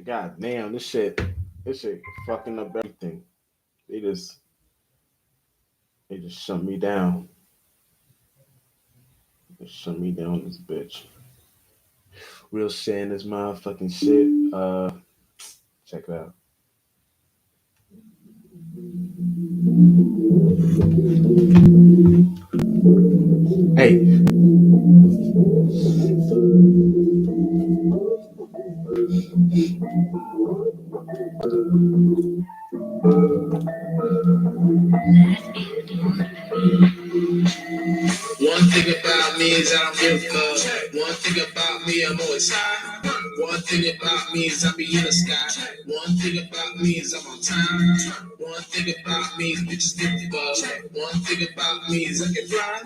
God damn, this shit fucking up everything. They just they just shut me down. They shut me down this bitch. Real shit in this motherfucking shit. Check it out. Hey, One thing about me is I don't give a fuck. One thing about me, I'm always high. One thing about me is I be in the sky. One thing about me is I'm on time. One thing about me is bitches give a fuck. One thing about me is I can fly.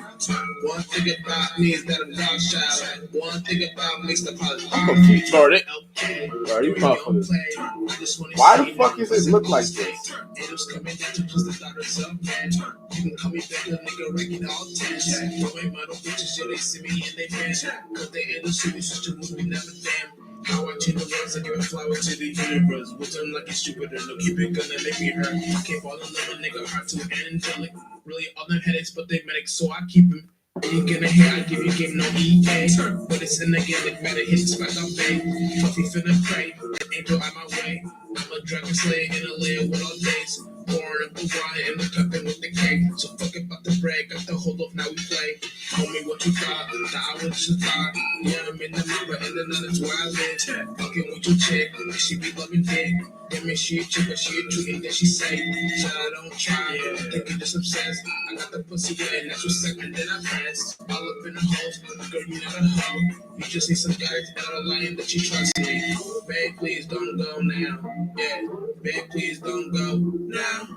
One thing about me is that I'm dog shy. One thing about me is the pilot. I'm confused, bro. Okay, Bro, these we don't motherfuckers. play. I just wanna Why the see fuck is it look like this? Haters coming down to twist the daughters up, man. You can call me back, a nigga, wrecking all tens. Throwing model bitches, yeah, they see me and they fans. Cause they in the city, switch to moves, we never damn. How I change the words, I give a flower to the universe. With them like it's Jupiter, no keep it gonna make me hurt. I can't fall in love, a nigga, heart to angelic. Really, all them headaches, but they medics, so I keep him. Ain't gonna hear, I give you game no EA. But it's in the game, like better hit spot up, babe. Puffy finna pray, angel out my way. I'm a dragon slayer in a layer with all days. Pouring up the wine and the cupping with the cake. So fuck about the break, got the hold off, now we play. Tell me what you thought, now I was just thought. Yeah, I'm in the mood, but in the night is where I live. Fucking with your chick, she be loving dick. Damn it, she a chick, but she a trick, and then she say, shit, I don't try, thinking just obsessed. I got the pussy with a natural segment, then I press. All up in the holes, girl, you not a hoe. You just need some guys that are lying that you trust me. Babe, please don't go now. Yeah, babe, please don't go now.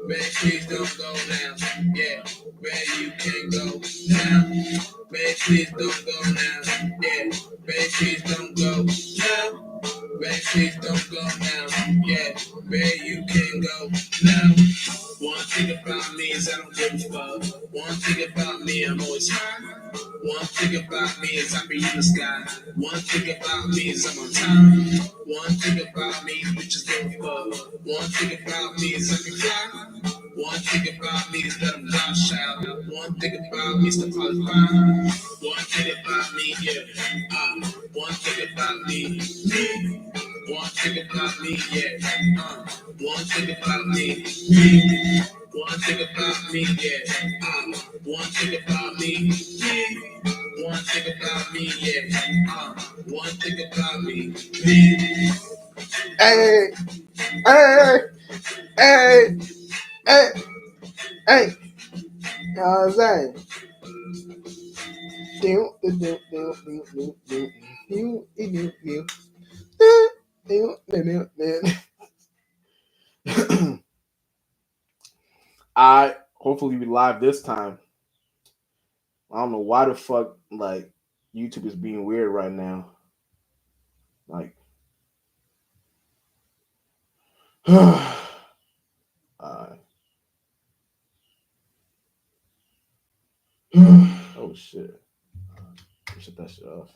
Babe, please don't go now. Yeah, babe, you can't go now. Babe, please don't go now. Yeah, babe, please don't go now. Babe, please don't go now. Yeah, babe, you can't go now. One thing about me is I don't give a fuck. One thing about me, I'm always high. One thing about me is I be in the sky. One thing about me is I'm on time. One thing about me, bitches give a fuck. One thing about me is I can fly. One thing about me is that I'm not shy. One thing about me is the qualify. One thing about me, yeah. One thing about me, me. One thing about me, yeah. One thing about me, me. One thing about me, yeah. One thing about me, me. One thing about me, yeah. One thing about me, me. Hey, hey, hey, hey, hey. You know what I'm saying? I hopefully we live this time. I don't know why the fuck like YouTube is being weird right now. Like, uh, oh shit, shut that shit off.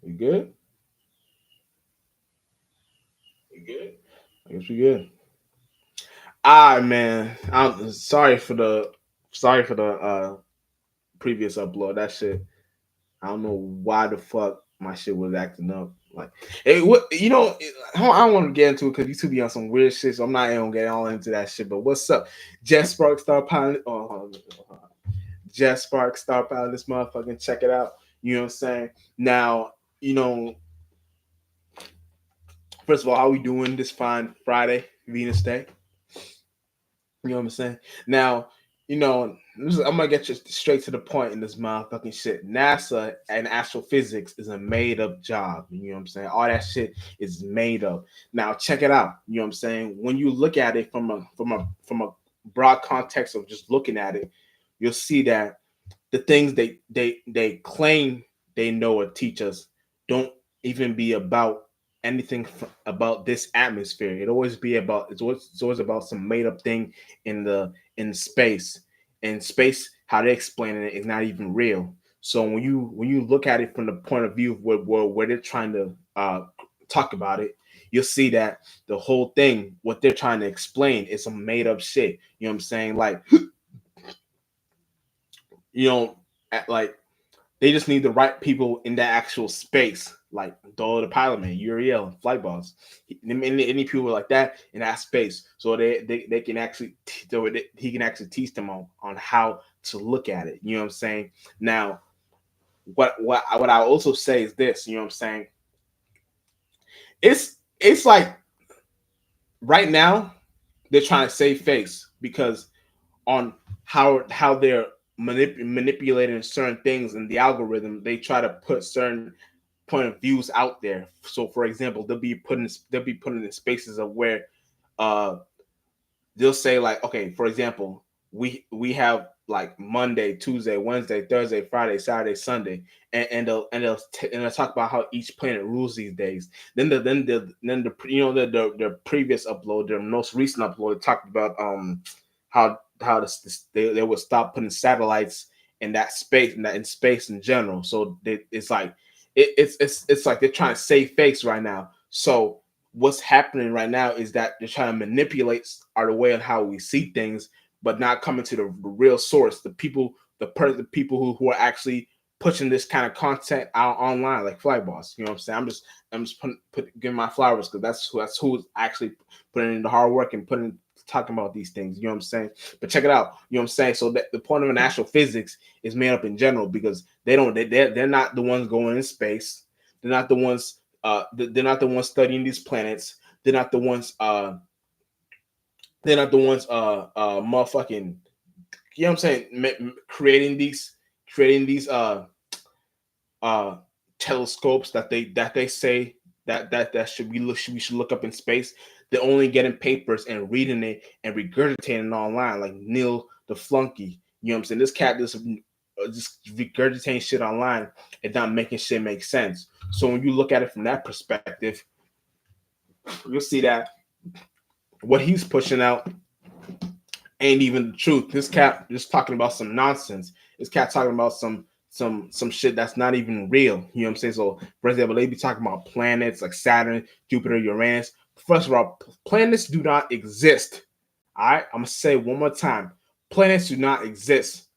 We good? You good? I guess we good. Ah man, I'm sorry for the previous upload. That shit, I don't know why the fuck my shit was acting up. Like, what you know, I don't want to get into it because you two be on some weird shit, so I'm not even gonna get all into that shit. But what's up, Jet Spark Star Pilot? Oh, hold on. Jet Spark Star Pilot, this motherfucking check it out. You know what I'm saying? Now, you know, first of all, how we doing this fine Friday, Venus Day? You know what I'm saying? Now, you know, I'm gonna get you straight to the point in this motherfucking shit. NASA and astrophysics is a made up job. You know what I'm saying? All that shit is made up. Now, check it out. You know what I'm saying? When you look at it from a broad context of just looking at it, you'll see that the things they claim they know or teach us don't even be about anything about this atmosphere. It always be about it's always about some made up thing in the in space. In space, how they explain it is not even real. So when you look at it from the point of view of where they're trying to talk about it, you'll see that the whole thing, what they're trying to explain, is some made up shit. You know what I'm saying? Like, you know, like they just need the right people in that actual space, like Dolo the Pilot Man, Uriel, and Flight Boss. Any people like that in that space, so they can actually he can actually teach them on how to look at it. You know what I'm saying? Now, what I also say is this. You know what I'm saying? It's like right now they're trying to save face because on how they're manipulating certain things in the algorithm, they try to put certain point of views out there. So, for example, they'll be putting in spaces of where uh they'll say like, okay, for example, we have like Monday, Tuesday, Wednesday, Thursday, Friday, Saturday, Sunday, and they'll talk about how each planet rules these days. Then the the previous upload, their most recent upload, talked about how they would stop putting satellites in that space in space in general. So it's like it's like they're trying to save face right now. So what's happening right now is that they're trying to manipulate our the way on how we see things, but not coming to the real source, the people who are actually pushing this kind of content out online, like Flyboss. You know what I'm saying? I'm just giving my flowers because that's who's actually putting in the hard work and putting talking about these things. You know what I'm saying? But check it out. You know what I'm saying? So that the point of an astrophysics is made up in general because they're not the ones going in space. They're not the ones they're not the ones studying these planets. They're not the ones. They're not the ones. Motherfucking. You know what I'm saying? Creating these uh telescopes that they say that we should look up in space. They're only getting papers and reading it and regurgitating it online, like Neil the flunky. You know what I'm saying? This cat just regurgitating shit online and not making shit make sense. So when you look at it from that perspective, you'll see that what he's pushing out ain't even the truth. This cat just talking about some nonsense. This cat talking about some shit that's not even real. You know what I'm saying? So, for example, they be talking about planets like Saturn, Jupiter, Uranus. First of all, planets do not exist. All right, I'm gonna say one more time. Planets do not exist.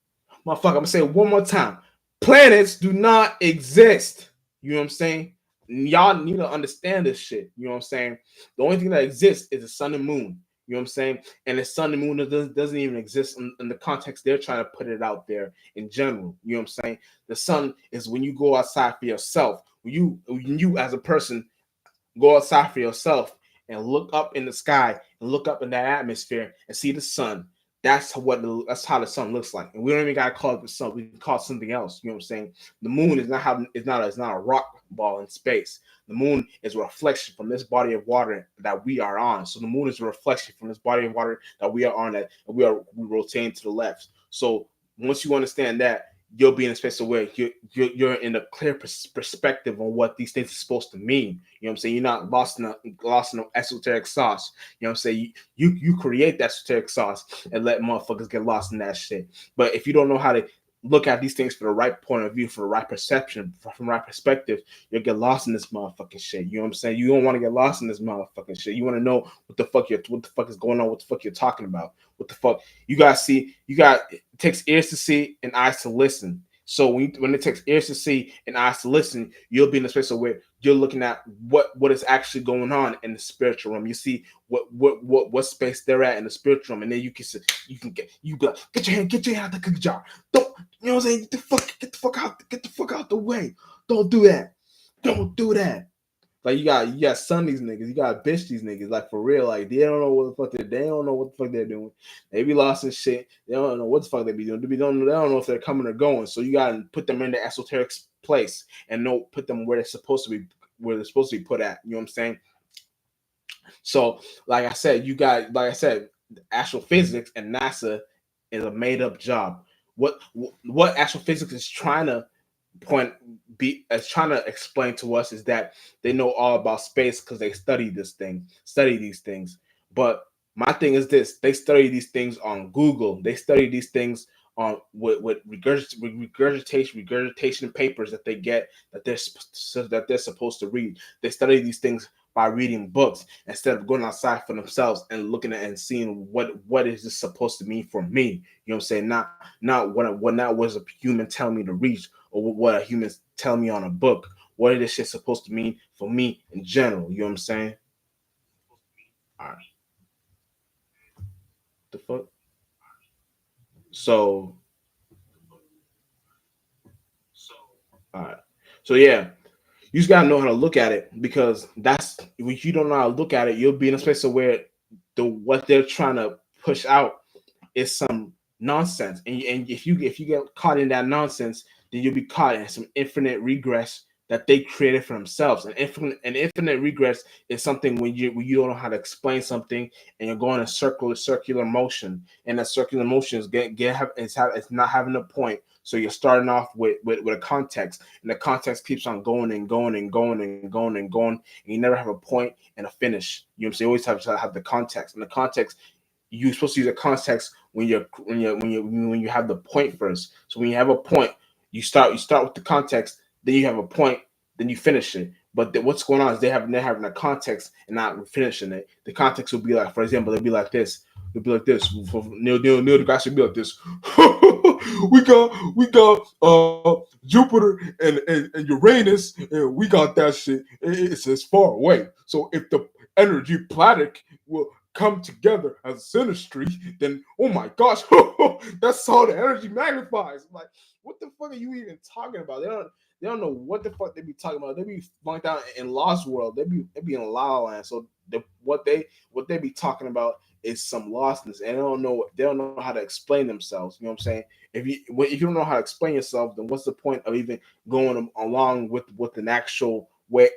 Motherfucker, I'm gonna say it one more time. Planets do not exist. You know what I'm saying? Y'all need to understand this shit. You know what I'm saying? The only thing that exists is the sun and moon. You know what I'm saying? And the sun and moon doesn't even exist in the context they're trying to put it out there in general. You know what I'm saying? The sun is when you go outside for yourself. When you as a person go outside for yourself and look up in the sky and look up in that atmosphere and see the sun. That's how the sun looks like. And we don't even gotta call it the sun. We can call it something else. You know what I'm saying? The moon is not how it's not a rock ball in space. The moon is a reflection from this body of water that we are on. So the moon is a reflection from this body of water that we are on, that we rotating to the left. So once you understand that, you'll be in a space where you're in a clear perspective on what these things are supposed to mean. You know what I'm saying? You're not lost in an esoteric sauce. You know what I'm saying? You create that esoteric sauce and let motherfuckers get lost in that shit. But if you don't know how to look at these things for the right point of view, for the right perception, from the right perspective, you'll get lost in this motherfucking shit. You know what I'm saying? You don't want to get lost in this motherfucking shit. You want to know what the fuck is going on, what the fuck you're talking about, what the fuck you guys see. It takes ears to see and eyes to listen. So when it takes ears to see and eyes to listen, you'll be in a space where you're looking at what is actually going on in the spiritual realm. You see what space they're at in the spiritual realm, and then get your hand out the cookie jar. Don't you know what I'm saying? Get the fuck out the way. Don't do that. Don't do that. Like you got son these niggas, you got bitch these niggas, like for real. Like they don't know what the fuck they're doing. They be lost in shit. They don't know what the fuck they be doing. They don't know if they're coming or going. So you gotta put them in the esoteric place and put them where they're supposed to be, put at. You know what I'm saying? So like I said, astrophysics and NASA is a made up job. What astrophysics is trying to point be as trying to explain to us is that they know all about space because they study these things. But my thing is this: they study these things on Google. They study these things with regurgitation papers that they get that they're supposed to read. They study these things by reading books instead of going outside for themselves and looking at and seeing what is this supposed to mean for me. You know what I'm saying? Not what not was a human telling me to read or what a human telling me on a book. What is this shit supposed to mean for me in general? You know what I'm saying? All right, the fuck. So all right. So yeah, you just gotta know how to look at it because that's if you don't know how to look at it, you'll be in a space of where the what they're trying to push out is some nonsense, and if you get caught in that nonsense, then you'll be caught in some infinite regress that they created for themselves. An infinite regress is something when you don't know how to explain something and you're going in circular motion, and that circular motion is it's not having a point. So you're starting off with a context, and the context keeps on going and going and going and going and going, and you never have a point and a finish. You know what I'm saying? You always have to have the context, and the context you're supposed to use a context when you have the point first. So when you have a point, you start with the context, then you have a point, then you finish it. But what's going on is they're having a context and not finishing it. The context will be like, for example, it'll be like this. It'll be like this. Neil deGrasse will be like this. we got Jupiter and Uranus, and we got that shit. It's far away. So if the energy planet will come together as synastry, then oh my gosh, that's how the energy magnifies. I'm like, what the fuck are you even talking about? They don't know what the fuck they be talking about. They be flying down in Lost World. They be in La La Land. So what they be talking about is some lostness, and they don't know how to explain themselves. You know what I'm saying? If you don't know how to explain yourself, then what's the point of even going along with an actual way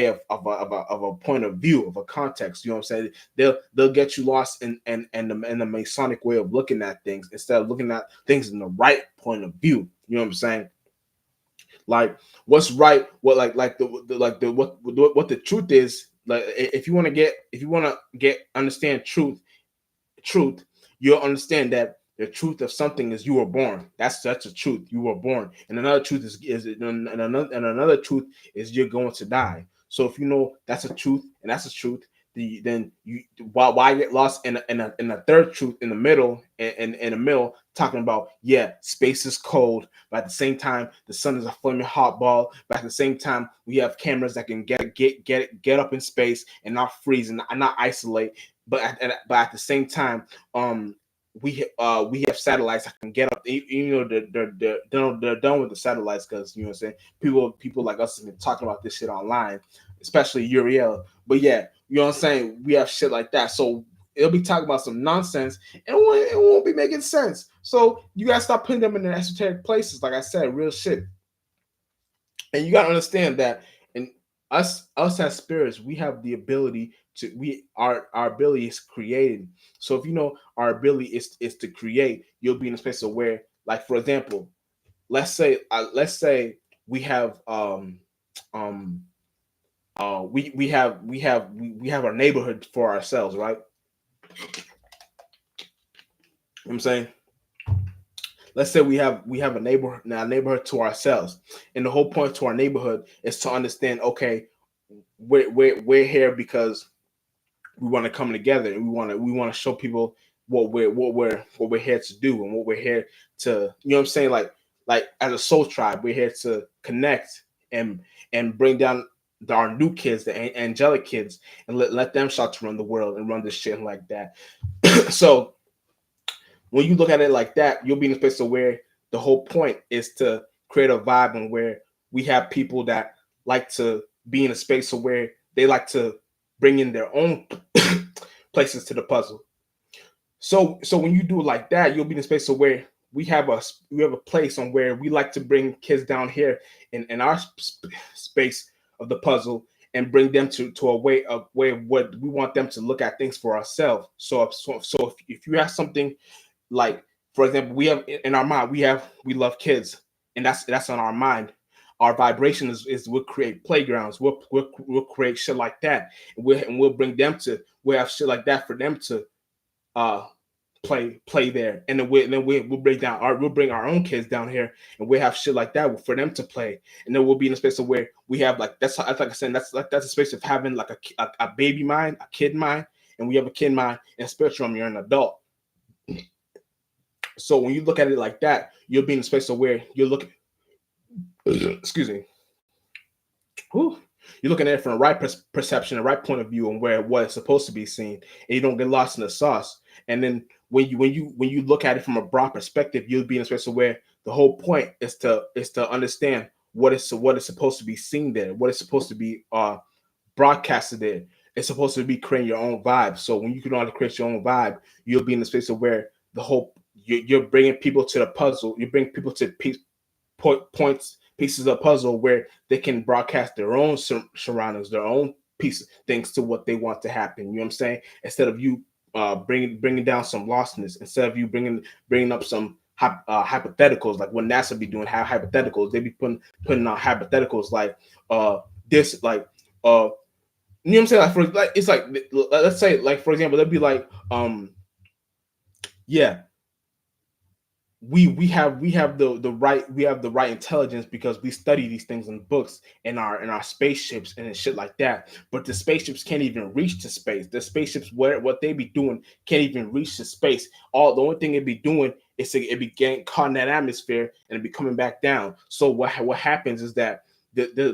of a point of view of a context? You know what I'm saying? They'll get you lost in the Masonic way of looking at things instead of looking at things in the right point of view. You know what I'm saying? Like what's right, what what the truth is. Like if you want to get understand truth, you'll understand that the truth of something is you were born. That's the truth. You were born, and another truth and another truth is you're going to die. So if you know that's a truth and that's a truth, then you why get lost in a third truth in the middle in the middle talking about yeah space is cold, but at the same time the sun is a flaming hot ball. But at the same time we have cameras that can get up in space and not freeze and not isolate. But at the same time, we have satellites that can get up. They're done with the satellites because you know what I'm saying. People like us have been talking about this shit online, especially Uriel. But yeah, you know what I'm saying. We have shit like that, so it'll be talking about some nonsense, and it won't be making sense. So you gotta stop putting them in the esoteric places. Like I said, real shit. And you gotta understand that in us as spirits, we have the ability to our ability is created. So if you know our ability is to create, you'll be in a space of where, like for example, let's say we have um we have our neighborhood for ourselves, right? You know what I'm saying, let's say we have a neighborhood to ourselves, and the whole point to our neighborhood is to understand, okay, we're here because we want to come together, and we want to show people what we're here to do, and what we're here to, you know what I'm saying, like as a soul tribe, we're here to connect and bring down our new kids, the angelic kids, and let them start to run the world and run this shit like that. So when you look at it like that, you'll be in a place of where the whole point is to create a vibe and where we have people that like to be in a space of where they like to bring in their own places to the puzzle. So when you do it like that, you'll be in a space of where we have a place on where we like to bring kids down here in our space of the puzzle and bring them to a way of what we want them to look at things for ourselves. So if you have something like, for example, we have in our mind, we love kids, and that's on our mind. Our vibration is we'll create playgrounds, we'll create shit like that, and we'll bring them to, we'll have shit like that for them to uh play there, and we'll bring down our we'll bring our own kids down here, and we have shit like that for them to play, and then we'll be in a space of where we have like that's like I said that's a space of having like a baby mind, a kid mind, and we have a kid mind and spiritual realm. You're an adult, so when you look at it like that, you'll be in a space of where you're looking. Excuse me. Whew, you're looking at it from the right perception, the right point of view, and where what it's supposed to be seen, and you don't get lost in the sauce. And then when you look at it from a broad perspective, you'll be in a space where the whole point is to understand what is supposed to be seen there, what is supposed to be broadcasted there. It's supposed to be creating your own vibe. So when you can only create your own vibe, you'll be in the space of where the whole you're bringing people to the puzzle. You bring people to points pieces of puzzle where they can broadcast their own surroundings, their own piece things to what they want to happen. You know what I'm saying? Instead of you bringing down some lostness, instead of you bringing up some hypotheticals like what NASA be doing, have hypotheticals. They be putting out hypotheticals like this, like you know what I'm saying? Like for like it's like let's say like for example, they'd be like yeah, we have the right intelligence because we study these things in books in our spaceships and shit like that. But the spaceships can't even reach to space. The spaceships what they be doing can't even reach to space. All the only thing it be doing is it be getting caught in that atmosphere and it be coming back down. So what happens is that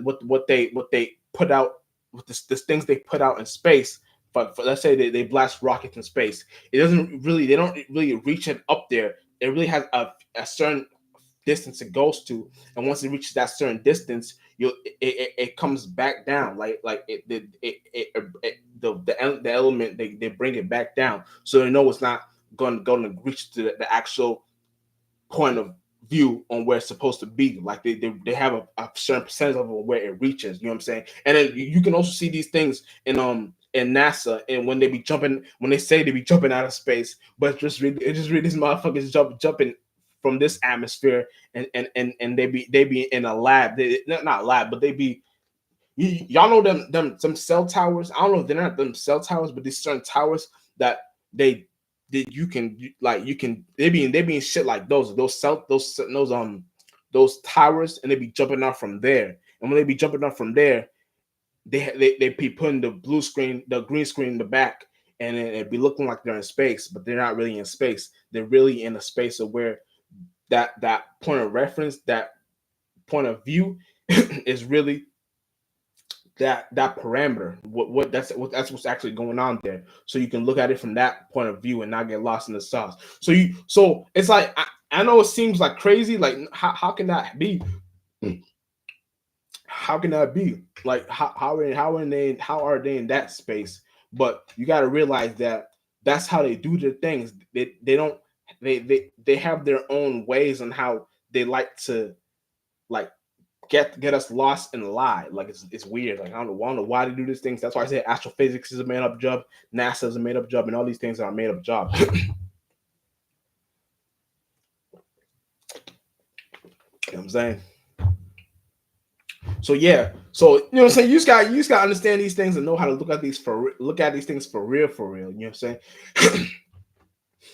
what they put out with the things they put out in space. But let's say they blast rockets in space, they don't really reach it up there. It really has a certain distance it goes to, and once it reaches that certain distance, it comes back down like the element they bring it back down, so they know it's not going to reach to the actual point of view on where it's supposed to be. Like they have a certain percentage of where it reaches. You know what I'm saying? And then you can also see these things in NASA, and when they be jumping, when they say they be jumping out of space, but just read these motherfuckers jumping from this atmosphere, and they be in a lab. Not lab, but they be y'all know them some cell towers. I don't know if they're not them cell towers, but these certain towers that they that you can they be in shit like those towers, and they be jumping out from there. And when they be jumping out from there, they be putting the green screen in the back, and it be looking like they're in space, but they're not really in space. They're really in a space of where that point of reference, that point of view, is really that parameter. That's what's actually going on there. So you can look at it from that point of view and not get lost in the sauce. So it's like I know it seems like crazy. Like how can that be? How can that be? Like how are they in that space? But you got to realize that that's how they do their things. They don't they have their own ways on how they like to like get us lost in a lie. Like it's weird. Like I don't know why they do these things. That's why I say astrophysics is a made up job, NASA is a made up job, and all these things are a made up job. You know what I'm saying? So yeah, so you know what I'm saying. You just got to understand these things and know how to look at these things for real, for real. You know what I'm saying?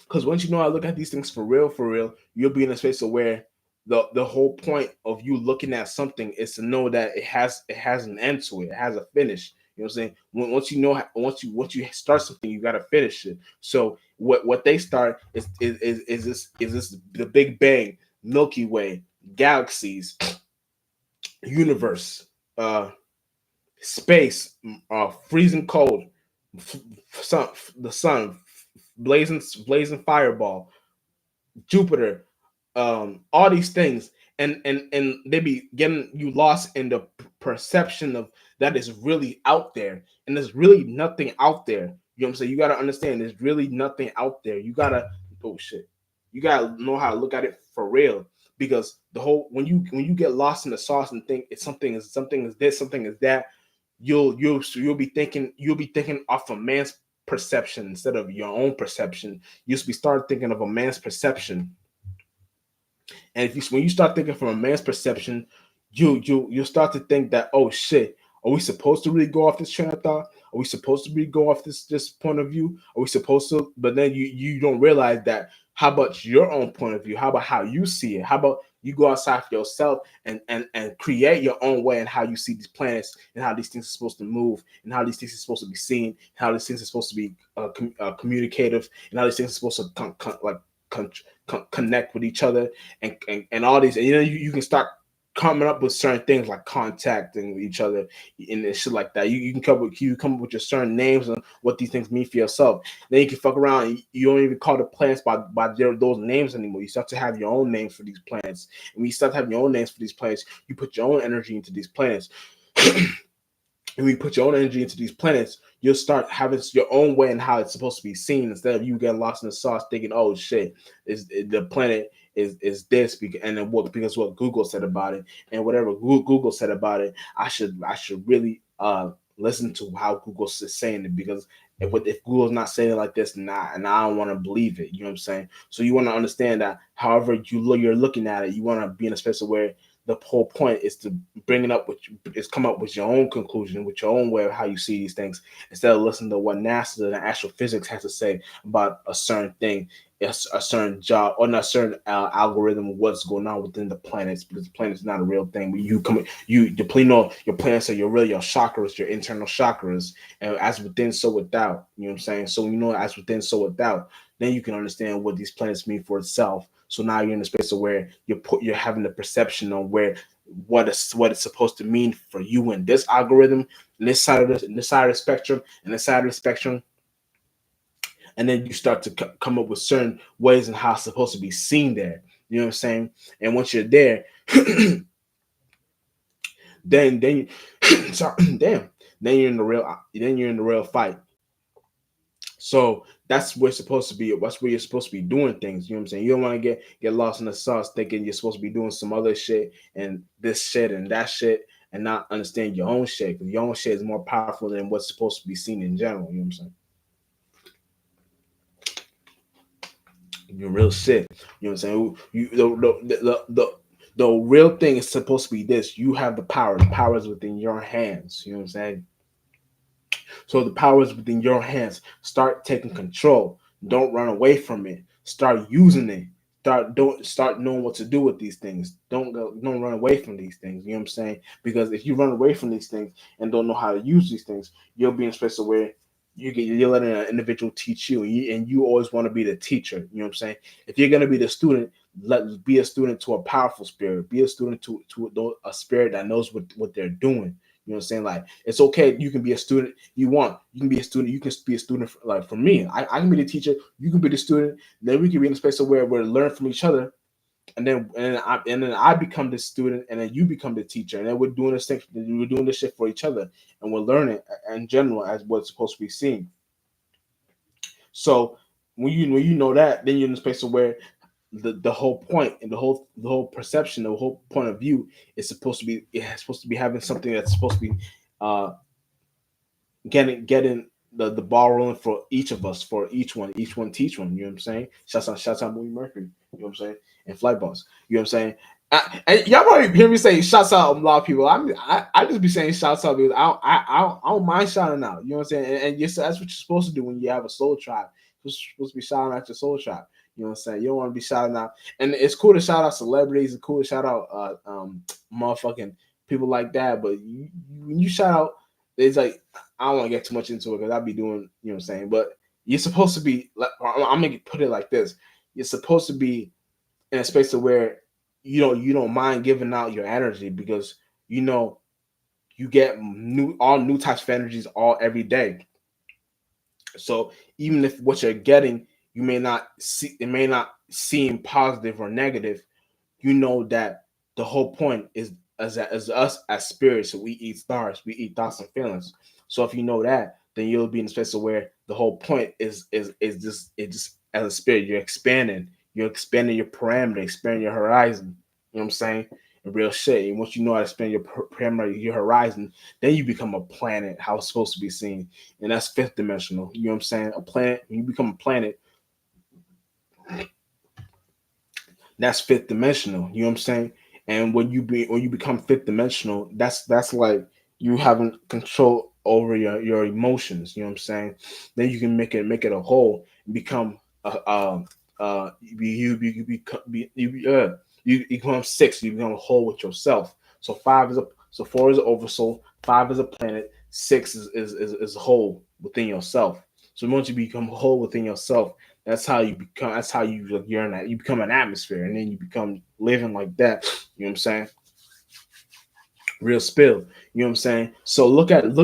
Because once you know how to look at these things for real, you'll be in a space of where the whole point of you looking at something is to know that it has an end to it. It has a finish. You know what I'm saying? Once you know, once you start something, you got to finish it. So what they start is this the Big Bang, Milky Way, galaxies, universe, space, freezing cold, sun, the sun, blazing fireball, Jupiter, all these things, and they be getting you lost in the perception of that is really out there, and there's really nothing out there. You know what I'm saying? You gotta understand, there's really nothing out there. Oh shit, you gotta know how to look at it for real, because the whole when you get lost in the sauce and think it's something is this, something is that, you'll be thinking off a man's perception instead of your own perception. You'll be start thinking of a man's perception. And when you start thinking from a man's perception, you'll start to think that, oh shit, Are we supposed to really go off this train of thought? Are we supposed to really go off this point of view? Are we supposed to? But then you don't realize that. How about your own point of view? How about how you see it? How about you go outside for yourself and create your own way and how you see these planets and how these things are supposed to move and how these things are supposed to be seen, how these things are supposed to be communicative, and how these things are supposed to con- connect with each other and all these. And you can start coming up with certain things like contacting with each other and shit like that. You can come up with your certain names and what these things mean for yourself. Then you can fuck around. And you don't even call the planets by those names anymore. You start to have your own names for these planets. And when you start having your own names for these planets, you put your own energy into these planets. And when you put your own energy into these planets, you'll start having your own way in how it's supposed to be seen instead of you getting lost in the sauce thinking, oh shit, is the planet is this and then what because what Google said about it and whatever Google said about it, I should really listen to how Google is saying it because if Google's not saying it like this, and I don't want to believe it. You know what I'm saying? So you want to understand that however you're looking at it, you want to be in a space where the whole point is to bring it up with is come up with your own conclusion, with your own way of how you see these things, instead of listening to what NASA and astrophysics has to say about a certain thing, a certain job, or not a certain algorithm of what's going on within the planets, because the planet's not a real thing. But your planets are your chakras, your internal chakras, and as within, so without. You know what I'm saying? So when you know as within, so without, then you can understand what these planets mean for itself. So now you're in a space of where you're having the perception on where what it's supposed to mean for you in this algorithm, in this side of the spectrum, and this side of the spectrum, and then you start to come up with certain ways and how it's supposed to be seen there. You know what I'm saying? And once you're there, then sorry, damn, then you're in the real fight. So that's where it's supposed to be. That's where you're supposed to be doing things. You know what I'm saying? You don't want to get lost in the sauce thinking you're supposed to be doing some other shit and this shit and that shit and not understand your own shit because your own shit is more powerful than what's supposed to be seen in general. You know what I'm saying? Your real shit. You know what I'm saying? The real thing is supposed to be this. You have the power. The power is within your hands. You know what I'm saying? So the power is within your hands. Start taking control. Don't run away from it. Start using it. Start knowing what to do with these things. Don't run away from these things. You know what I'm saying? Because if you run away from these things and don't know how to use these things, you'll be in a space where you're letting an individual teach you, and you always want to be the teacher. You know what I'm saying? If you're gonna be the student, be a student to a powerful spirit. Be a student to a spirit that knows what they're doing. You know what I'm saying? Like it's okay. You can be a student. You can be a student. You can be a student. Like for me, I can be the teacher. You can be the student. Then we can be in a space where we're learning from each other. And then I become the student, and then you become the teacher, and then we're doing this thing. We're doing this shit for each other, and we're learning in general as what's supposed to be seen. So when you know that, then you're in a space where the whole point and the whole perception, the whole point of view is supposed to be having something that's supposed to be uh getting the ball rolling for each of us, for each one teach one. You know what I'm saying? Shouts out Movie Mercury. You know what I'm saying? And Flight Boss. You know what I'm saying? And y'all probably hear me say shouts out a lot of people. I just be saying shouts out because I don't mind shouting out. You know what I'm saying? And yes, that's what you're supposed to do when you have a soul tribe. You're supposed to be shouting out your soul tribe. You know what I'm saying? You don't want to be shouting out. And it's cool to shout out celebrities. It's cool to shout out motherfucking people like that. But when you shout out, it's like I don't want to get too much into it because I'll be doing, you know what I'm saying? But you're supposed to be, I'm going to put it like this. You're supposed to be in a space of where you don't mind giving out your energy because you know you get all new types of energies all every day. So even if what you're getting, it may not seem positive or negative, you know that the whole point is as us as spirits. So we eat stars, we eat thoughts and feelings. So if you know that, then you'll be in a space where the whole point is just as a spirit, you're expanding your parameter, expanding your horizon. You know what I'm saying? In real shit. And once you know how to expand your parameter, your horizon, then you become a planet, how it's supposed to be seen. And that's fifth dimensional. You know what I'm saying? A planet, when you become a planet, that's fifth dimensional. You know what I'm saying? And when you become fifth dimensional, that's like you having control over your emotions. You know what I'm saying? Then you can make it a whole and become you become six. You become a whole with yourself. So four is an oversoul. Five is a planet. Six is whole within yourself. So once you become whole within yourself, that's how you become. That's how you're in that. You become an atmosphere, and then you become living like that. You know what I'm saying? Real spill. You know what I'm saying? So look at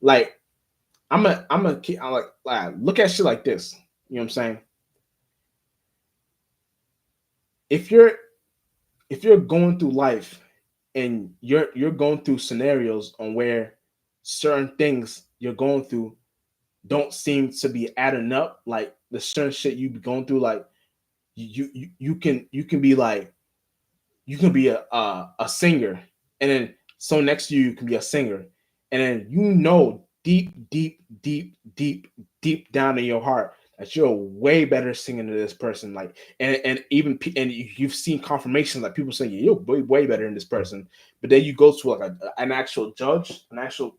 like I'm like look at shit like this. You know what I'm saying? If you're if you're going through life and you're going through scenarios on where certain things you're going through don't seem to be adding up, like the certain shit you be going through, like you can be like you can be a singer, and then so next to you can be a singer, and then deep down in your heart that you're way better singing than this person. Like, and even and you've seen confirmation like people saying, yeah, you're way better than this person, but then you go to like an actual judge, an actual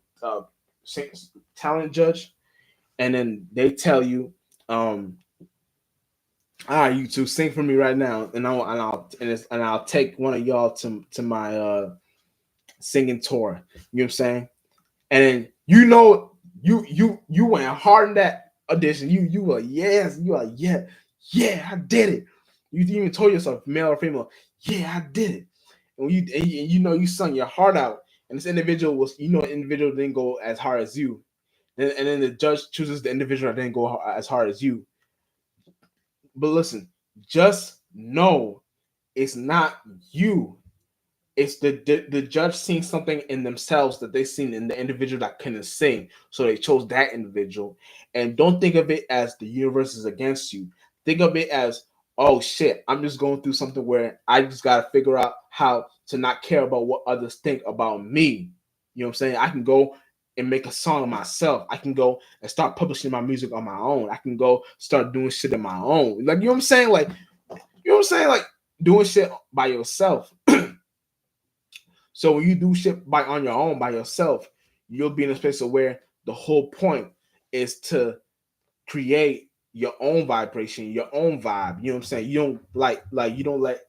talent judge, and then they tell you, um, all right, you two sing for me right now, and I'll take one of y'all to my singing tour. You know what I'm saying? And then you went hard in that audition. You were yes, you are yeah, I did it. You even told yourself, male or female, yeah, I did it. And you know you sung your heart out, and this individual was individual didn't go as hard as you, and then the judge chooses the individual that didn't go as hard as you. But listen, just know it's not you. It's the judge seeing something in themselves that they seen in the individual that couldn't sing, so they chose that individual. And don't think of it as the universe is against you. Think of it as, oh shit, I'm just going through something where I just gotta figure out how to not care about what others think about me. You know what I'm saying? I can go and make a song of myself. I can go and start publishing my music on my own. I can go start doing shit on my own. Like, you know what I'm saying? Like, you know what I'm saying? Like, doing shit by yourself. So when you do shit on your own by yourself, you'll be in a space of where the whole point is to create your own vibration, your own vibe. You know what I'm saying? You don't like you don't let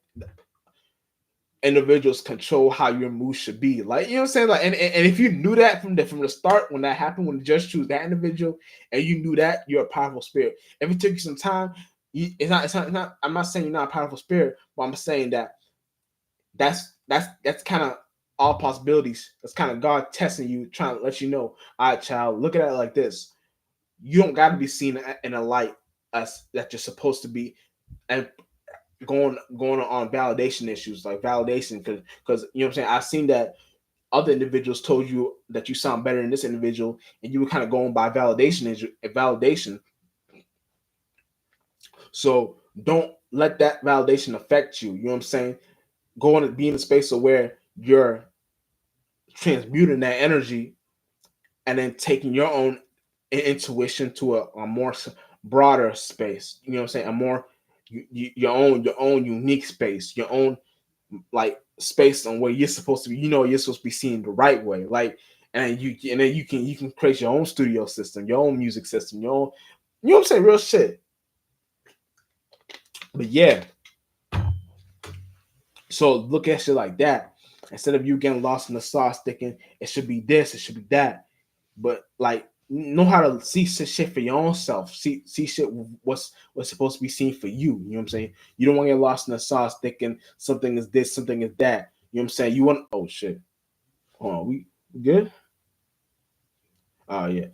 individuals control how your mood should be. Like, you know what I'm saying? Like, and if you knew that from the start, when that happened, when the judge choose that individual, and you knew that, you're a powerful spirit. If it took you some time, it's not. I'm not saying you're not a powerful spirit, but I'm saying that that's kind of all possibilities. That's kind of God testing you, trying to let you know, all right, child, look at it like this. You don't got to be seen in a light as that you're supposed to be, and going on validation issues like validation, because you know what I'm saying. I've seen that other individuals told you that you sound better than this individual, and you were kind of going by validation. So don't let that validation affect you. You know what I'm saying? Go on and be in a space of where you're transmuting that energy and then taking your own intuition to a more broader space. You know what I'm saying? A more your own unique space, your own like space on where you're supposed to be. You know, you're supposed to be seen the right way. Like, and then you can create your own studio system, your own music system, your own. You know what I'm saying? Real shit. But yeah, so look at shit like that. Instead of you getting lost in the sauce, thinking it should be this, it should be that. But like know how to see shit for your own self. See shit what's supposed to be seen for you. You know what I'm saying? You don't want to get lost in the sauce thinking something is this, something is that. You know what I'm saying? You want oh shit. Hold on, we good? Oh yeah.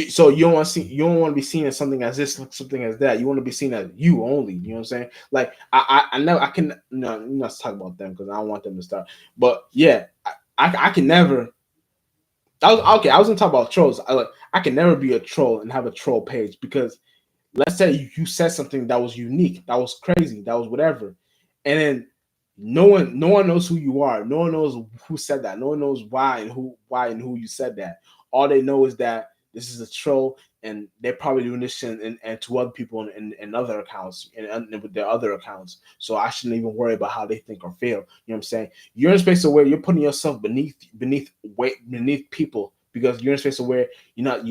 So you don't want to be seen as something as this, something as that. You want to be seen as you only. You know what I'm saying? Like I know I can no not talk about them because I don't want them to start. But yeah, I can never. I was gonna talk about trolls. I can never be a troll and have a troll page because let's say you said something that was unique, that was crazy, that was whatever, and then no one knows who you are. No one knows who said that. No one knows why and who you said that. All they know is that this is a troll and they're probably doing this shit and to other people in other accounts and with their other accounts. So I shouldn't even worry about how they think or feel. You know what I'm saying? You're in a space of where you're putting yourself beneath people because you're in a space of where you're not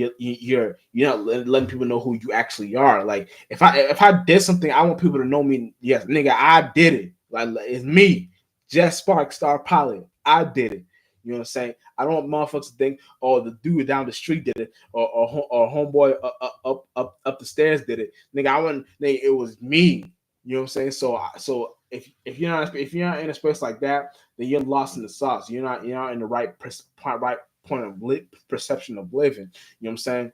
letting people know who you actually are. Like if I did something, I want people to know me. Yes, nigga, I did it. Like it's me, Jeff Spark, Star Pilot. I did it. You know what I'm saying? I don't want motherfuckers to think, oh, the dude down the street did it, or homeboy up the stairs did it. Nigga, I wouldn't. Nigga, it was me. You know what I'm saying? So if you're not in a space like that, then you're lost in the sauce. You're not in the right point of perception of living. You know what I'm saying?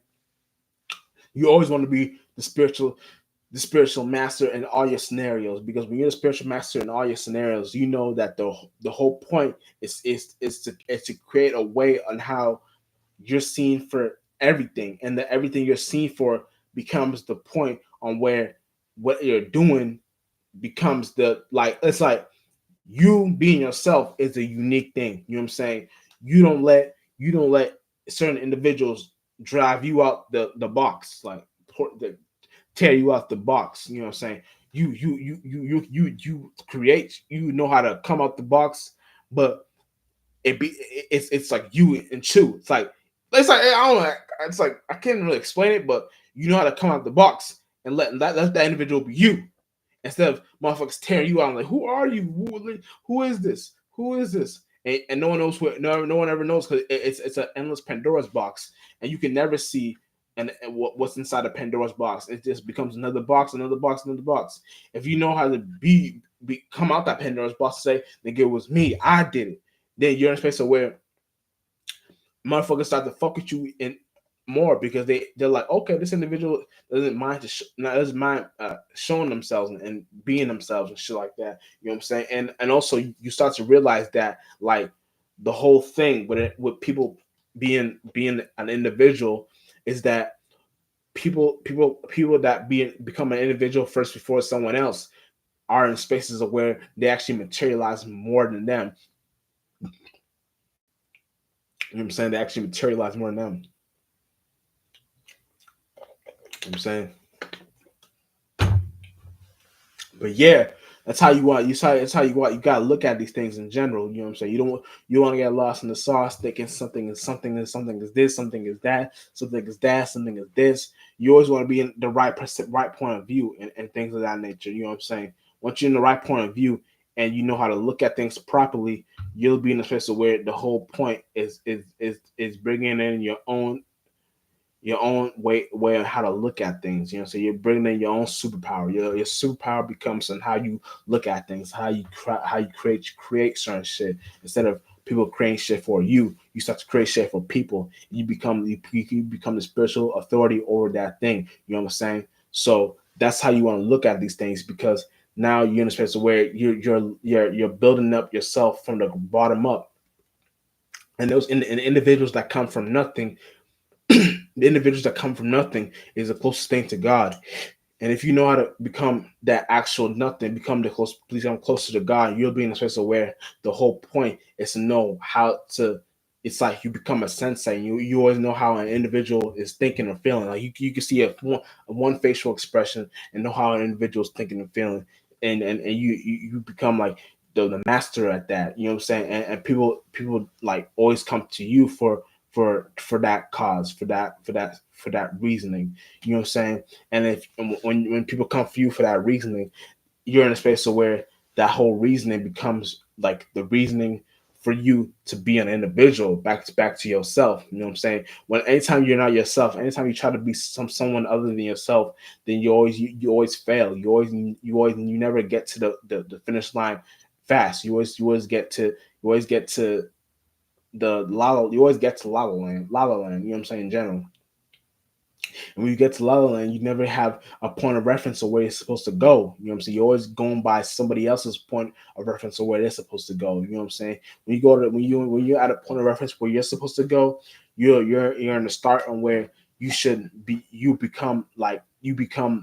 You always want to be the spiritual master in all your scenarios, because when you're the spiritual master in all your scenarios, you know that the whole point is to create a way on how you're seen for everything, and that everything you're seen for becomes the point on where what you're doing becomes the like it's like you being yourself is a unique thing. You know what I'm saying? You don't let certain individuals drive you out the box, like tear you out the box. You know what I'm saying? You create. You know how to come out the box, but it's like you and Chew. It's like I don't know. It's like I can't really explain it, but you know how to come out the box and let that individual be you instead of motherfuckers tearing you out. I'm like, who are you? Who is this? Who is this? And no one knows who. No one ever knows because it's an endless Pandora's box, and you can never see and what's inside of Pandora's box. It just becomes another box, another box, another box. If you know how to come out that Pandora's box and say, "Nigga, it was me. I did it." Then you're in a space of where motherfuckers start to fuck with you in more because they're like, okay, this individual doesn't mind showing themselves and being themselves and shit like that. You know what I'm saying? And also you start to realize that like the whole thing with people being an individual is that people that become an individual first before someone else are in spaces of where they actually materialize more than them. You know what I'm saying? They actually materialize more than them. You know what I'm saying? But yeah, that's how you want. That's how you want. You gotta look at these things in general. You know what I'm saying? You want to get lost in the sauce, thinking something is something is something is this, something is that, something is that, something is this. You always want to be in the right point of view and things of that nature. You know what I'm saying? Once you're in the right point of view and you know how to look at things properly, you'll be in a space where the whole point is bringing in your own way on how to look at things. So you're bringing in your own superpower. Your superpower becomes on how you look at things, how you create certain shit instead of people creating shit for you. You start to create shit for people. You become the spiritual authority over that thing. You know what I'm saying? So that's how you want to look at these things, because now you're in a space where you're building up yourself from the bottom up, and and individuals that come from nothing, the individuals that come from nothing is the closest thing to God. And if you know how to become that actual nothing, become closer to God, you'll be in a space where the whole point is to know how to. It's like you become a sensei. You always know how an individual is thinking or feeling. Like you can see one facial expression and know how an individual is thinking and feeling, and you become like the master at that. You know what I'm saying? And people like always come to you for that cause, for that reasoning. You know what I'm saying? And if when people come for you for that reasoning, you're in a space where that whole reasoning becomes like the reasoning for you to be an individual back to yourself. You know what I'm saying? When anytime you're not yourself, anytime you try to be someone other than yourself, then you always fail. You never get to the finish line fast. You always get to you always get to La La Land, you know what I'm saying, in general. And when you get to La La Land, you never have a point of reference of where you're supposed to go. You know what I'm saying? You're always going by somebody else's point of reference of where they're supposed to go. You know what I'm saying? When you're at a point of reference where you're supposed to go, you're in the start on where you should be. You become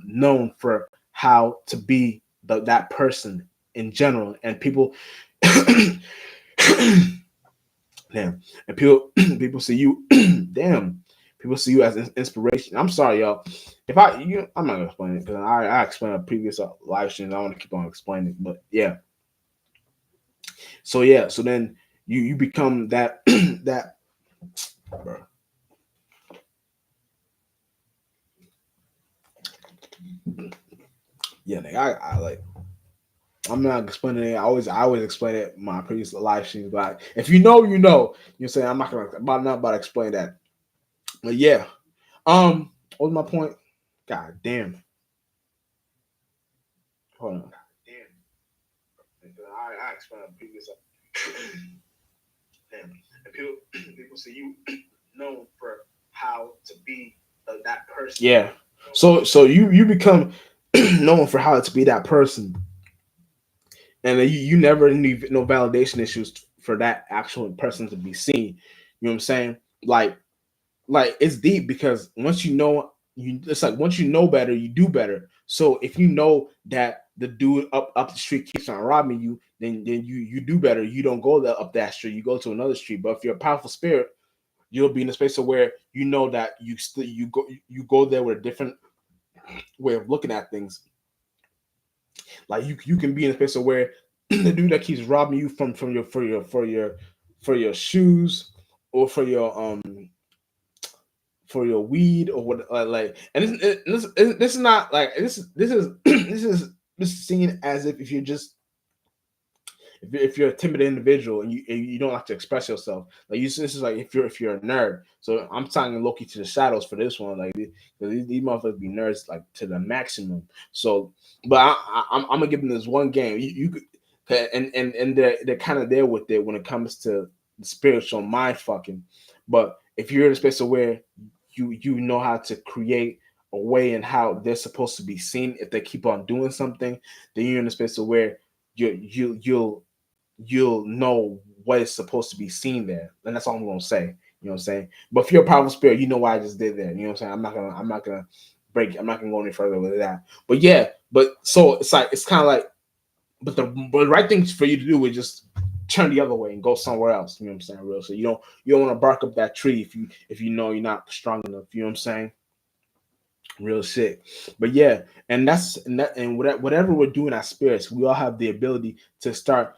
known for how to be that person in general, and people. Damn. And people people see you damn. People see you as inspiration. I'm sorry, y'all. If I you, I'm not gonna explain it because I explained a previous live streams. I want to keep on explaining it, but yeah. So yeah, so then you become that that bro. Yeah, nigga, I like. I'm not explaining it. I always explain it in my previous live streams. But if you know, you know. You're saying I'm not gonna. I'm not about to explain that. But yeah. What was my point? God damn. Hold on. Damn. I explained a previous. Damn. And people see you known for how to be that person. Yeah. So you become known for how to be that person, and you never need no validation issues for that actual person to be seen. You know what I'm saying? Like it's deep because once you know you, it's like once you know better, you do better. So if you know that the dude up the street keeps on robbing you, then you do better. You don't go up that street, you go to another street. But if you're a powerful spirit, you'll be in a space of where you know that you go there with a different way of looking at things. Like you can be in a space of where the dude that keeps robbing you from your for your shoes or for your weed or what like and this is not like this is this is seen as if you're just if you're a timid individual and you don't like to express yourself, like this is like if you're a nerd. So I'm talking Loki to the shadows for this one, like these motherfuckers be nerds like to the maximum. So, but I'm gonna give them this one game. You could and they're kind of there with it when it comes to the spiritual mind fucking. But if you're in a space of where you know how to create a way and how they're supposed to be seen if they keep on doing something, then you're in a space of where you'll know what is supposed to be seen there. And that's all I'm gonna say. You know what I'm saying? But if you're a powerful spirit, you know what I just did there. You know what I'm saying? I'm not gonna go any further with that. But yeah, but so it's kind of like but the right thing for you to do is just turn the other way and go somewhere else. You know what I'm saying? Real. So you don't want to bark up that tree if you know you're not strong enough. You know what I'm saying? Real shit. But yeah, and whatever we're doing as spirits, we all have the ability to start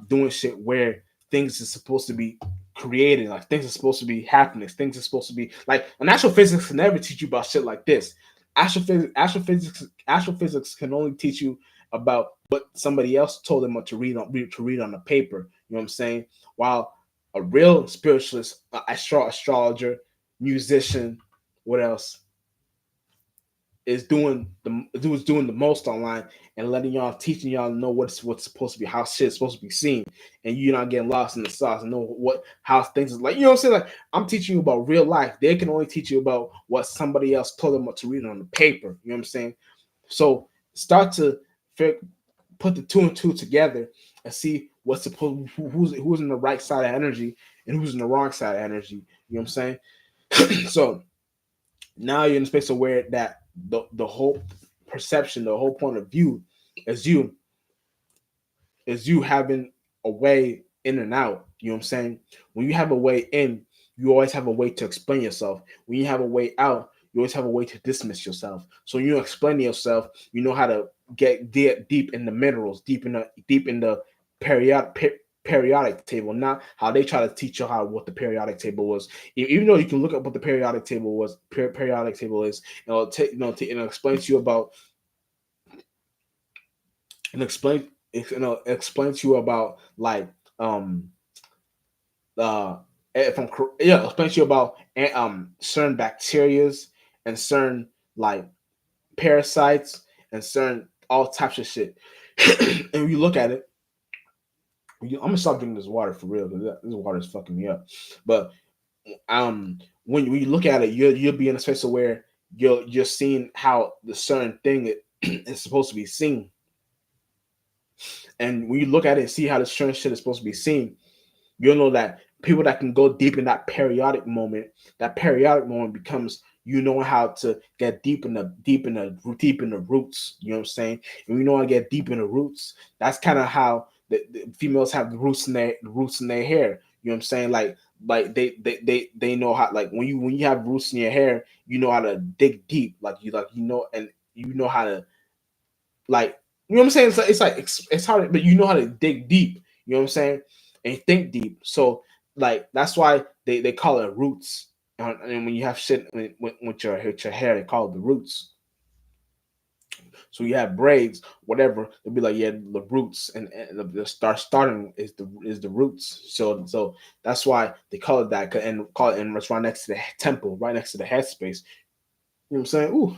doing shit where things are supposed to be created, like things are supposed to be happening, things are supposed to be like and astrophysics can never teach you about shit like this. Astrophysics can only teach you about what somebody else told them what to read on the paper. You know what I'm saying? While a real spiritualist, astrologer, musician, what else? Is doing the most online and letting y'all teaching y'all know what's supposed to be how shit's supposed to be seen and you're not getting lost in the sauce and know what how things is like. You know what I'm saying? Like I'm teaching you about real life. They can only teach you about what somebody else told them what to read on the paper. You know what I'm saying? So start to put the two and two together and see what's supposed who's in the right side of energy and who's in the wrong side of energy. You know what I'm saying? So now you're in a space of where that the whole perception, the whole point of view is you having a way in and out. You know what I'm saying? When you have a way in, you always have a way to explain yourself. When you have a way out, you always have a way to dismiss yourself. So when you explain yourself, you know how to get deep in the minerals, deep in the periodic table, not how they try to teach you how what the periodic table was. Even though you can look up what the periodic table is, and it'll explain to you about and explain to you about like uh if I'm yeah explain to you about certain bacterias and certain like parasites and certain all types of shit. And you look at it, I'm gonna stop drinking this water for real because this water is fucking me up. But when you look at it, you'll be in a space where you're seeing how the certain thing is supposed to be seen. And when you look at it and see how the certain shit is supposed to be seen, you'll know that people that can go deep in that periodic moment becomes you know how to get deep in the roots. You know what I'm saying? And we know how to get deep in the roots. That's kind of how the females have the roots in their hair. You know what I'm saying? Like like they know how, like when you have roots in your hair, you know how to dig deep, like you know, and you know how to, like, you know what I'm saying. It's hard, but you know how to dig deep. You know what I'm saying, and think deep. So like that's why they call it roots. And when you have shit with your hair, they call it the roots. So you have braids, whatever. They'll be like, yeah, the roots, and the starting is the roots. So that's why they call it that, and call it, and it's right next to the temple, right next to the headspace. You know what I'm saying? Ooh,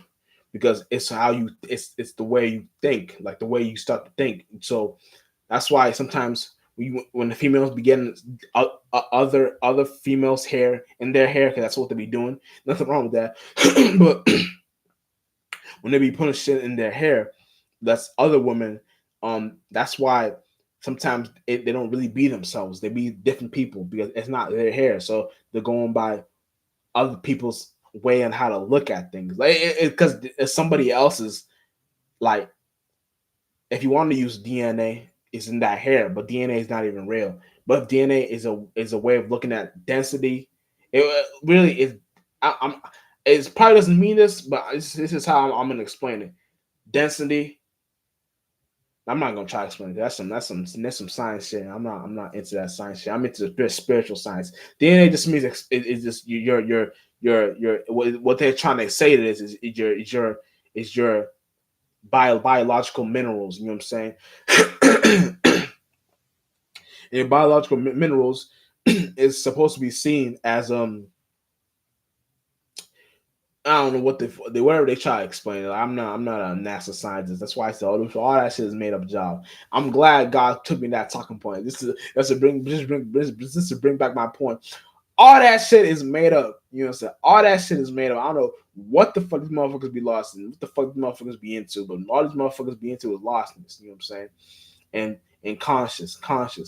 because it's how you, it's the way you think, like the way you start to think. So that's why sometimes when the females be getting other females' hair in their hair, because that's what they be doing. Nothing wrong with that, but when they be putting shit in their hair, that's other women. That's why sometimes they don't really be themselves. They be different people because it's not their hair. So they're going by other people's way on how to look at things. Like because it's somebody else's. Like if you want to use DNA, it's in that hair, but DNA is not even real. But if DNA is a way of looking at density, it really is. I'm. It probably doesn't mean this, but this is how I'm gonna explain it. Density. I'm not gonna try to explain it. That's some science shit. I'm not into that science shit. I'm into the spiritual science. DNA just means it's just your what they're trying to say to this is your biological minerals. You know what I'm saying? And biological minerals is supposed to be seen as I don't know what they whatever they try to explain it. I'm not a NASA scientist. That's why I said all that shit is made up job. I'm glad God took me that talking point. That's to bring back my point. All that shit is made up. You know what I'm saying? All that shit is made up. I don't know what the fuck these motherfuckers be lost in, what the fuck these motherfuckers be into, but all these motherfuckers be into is lostness. You know what I'm saying? And conscious.